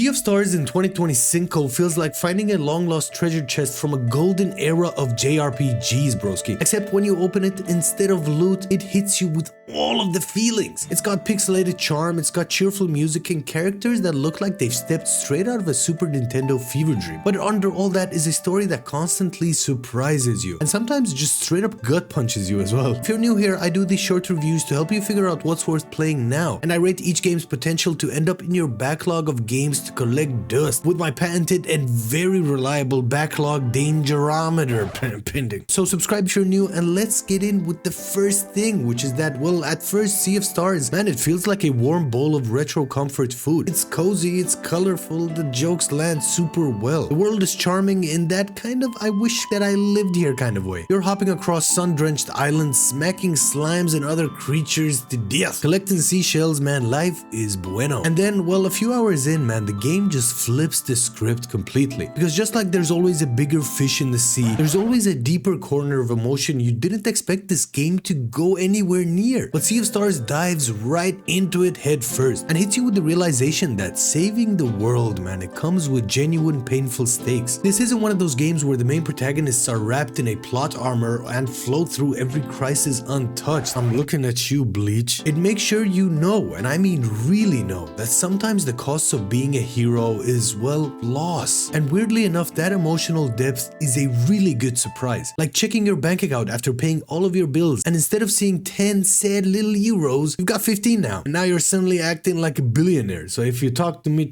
Sea of Stars in 2025 feels like finding a long-lost treasure chest from a golden era of JRPGs, broski. Except when you open it, instead of loot, it hits you with all of the feelings. It's got pixelated charm, it's got cheerful music and characters that look like they've stepped straight out of a Super Nintendo fever dream. But under all that is a story that constantly surprises you, and sometimes just straight up gut punches you as well. If you're new here, I do these short reviews to help you figure out what's worth playing now, and I rate each game's potential to end up in your backlog of games to collect dust with my patented and very reliable backlog dangerometer pending. So subscribe if you're new, and let's get in with the first thing, which is that, well, at first, Sea of Stars, man, it feels like a warm bowl of retro comfort food. It's cozy, it's colorful, the jokes land super well. The world is charming in that kind of I wish that I lived here kind of way. You're hopping across sun-drenched islands, smacking slimes and other creatures to death, collecting seashells, man, life is bueno. And then, well, a few hours in, man, the game just flips the script completely. Because just like there's always a bigger fish in the sea, there's always a deeper corner of emotion you didn't expect this game to go anywhere near. But Sea of Stars dives right into it head first and hits you with the realization that saving the world, man, it comes with genuine painful stakes. This isn't one of those games where the main protagonists are wrapped in a plot armor and float through every crisis untouched. I'm looking at you, Bleach. It makes sure you know, and I mean really know, that sometimes the cost of being a hero is, well, loss. And weirdly enough, that emotional depth is a really good surprise. Like checking your bank account after paying all of your bills, and instead of seeing 10 sad little euros, you've got 15 now. And now you're suddenly acting like a billionaire. So if you talk to me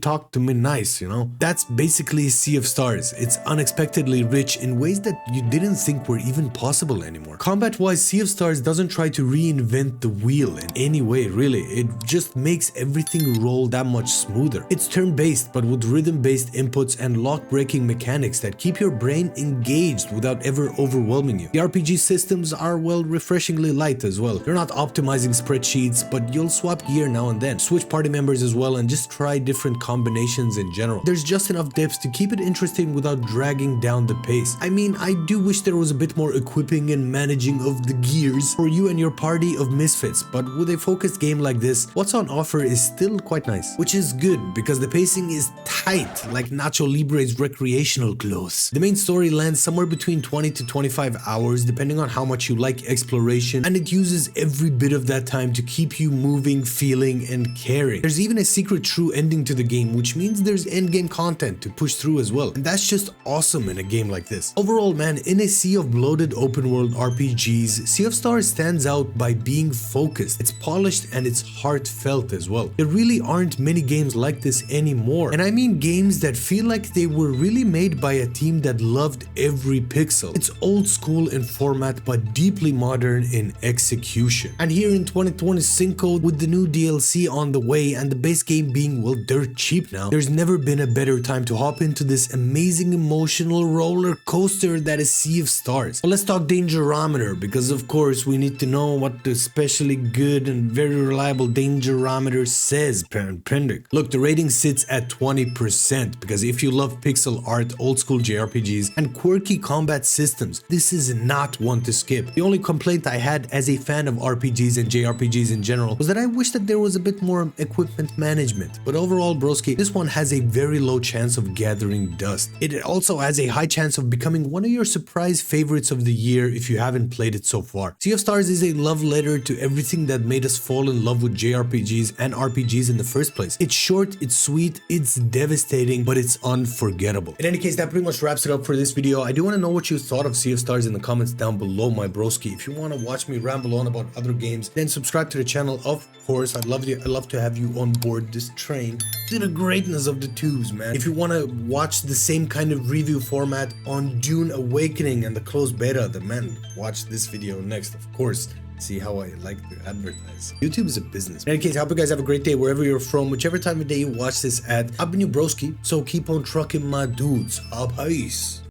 nice, you know? That's basically Sea of Stars. It's unexpectedly rich in ways that you didn't think were even possible anymore. Combat-wise, Sea of Stars doesn't try to reinvent the wheel in any way, really. It just makes everything roll that much smoother. It's turn-based, but with rhythm-based inputs and lock-breaking mechanics that keep your brain engaged without ever overwhelming you. The RPG systems are, well, refreshingly light as well. You're not optimizing spreadsheets, but you'll swap gear now and then, switch party members as well, and just try different combinations in general. There's just enough depth to keep it interesting without dragging down the pace. I mean, I do wish there was a bit more equipping and managing of the gears for you and your party of misfits, but with a focused game like this, what's on offer is still quite nice. Which is good, because the pacing is tight, like Nacho Libre's recreational clothes. The main story lands somewhere between 20 to 25 hours, depending on how much you like exploration, and it uses every bit of that time to keep you moving, feeling, and caring. There's even a secret true ending to the game, which means there's endgame content to push through as well, and that's just awesome in a game like this. Overall, man, in a sea of bloated open world RPGs, Sea of Stars stands out by being focused. It's polished and it's heartfelt as well. There really aren't many games like this anymore, and I mean games that feel like they were really made by a team that loved every pixel. It's old school in format but deeply modern in execution. And here in 2025, with the new DLC on the way and the base game being, well, dirt cheap now, there's never been a better time to hop into this amazing emotional roller coaster that is Sea of Stars. Well, let's talk dangerometer, because of course we need to know what the especially good and very reliable dangerometer says pending. Look, the rating sits at 20%, because if you love pixel art, old school JRPGs, and quirky combat systems, this is not one to skip. The only complaint I had as a fan of RPGs and JRPGs in general was that I wish that there was a bit more equipment management. But overall, broski, this one has a very low chance of gathering dust. It also has a high chance of becoming one of your surprise favorites of the year if you haven't played it so far. Sea of Stars is a love letter to everything that made us fall in love with JRPGs and RPGs in the first place. It's short, it's sweet, it's devastating, but it's unforgettable. In any case, that pretty much wraps it up for this video. I do want to know what you thought of Sea of Stars in the comments down below, my broski. If you want to watch me ramble on about other games, then subscribe to the channel, of course. I'd love to have you on board this train to the greatness of the tubes, man. If you want to watch the same kind of review format on Dune Awakening and the closed beta, then man, watch this video next, of course. See how I like to advertise. YouTube is a business. In any case, I hope you guys have a great day wherever you're from, whichever time of day you watch this at. I've been your broski, so keep on trucking my dudes. Peace.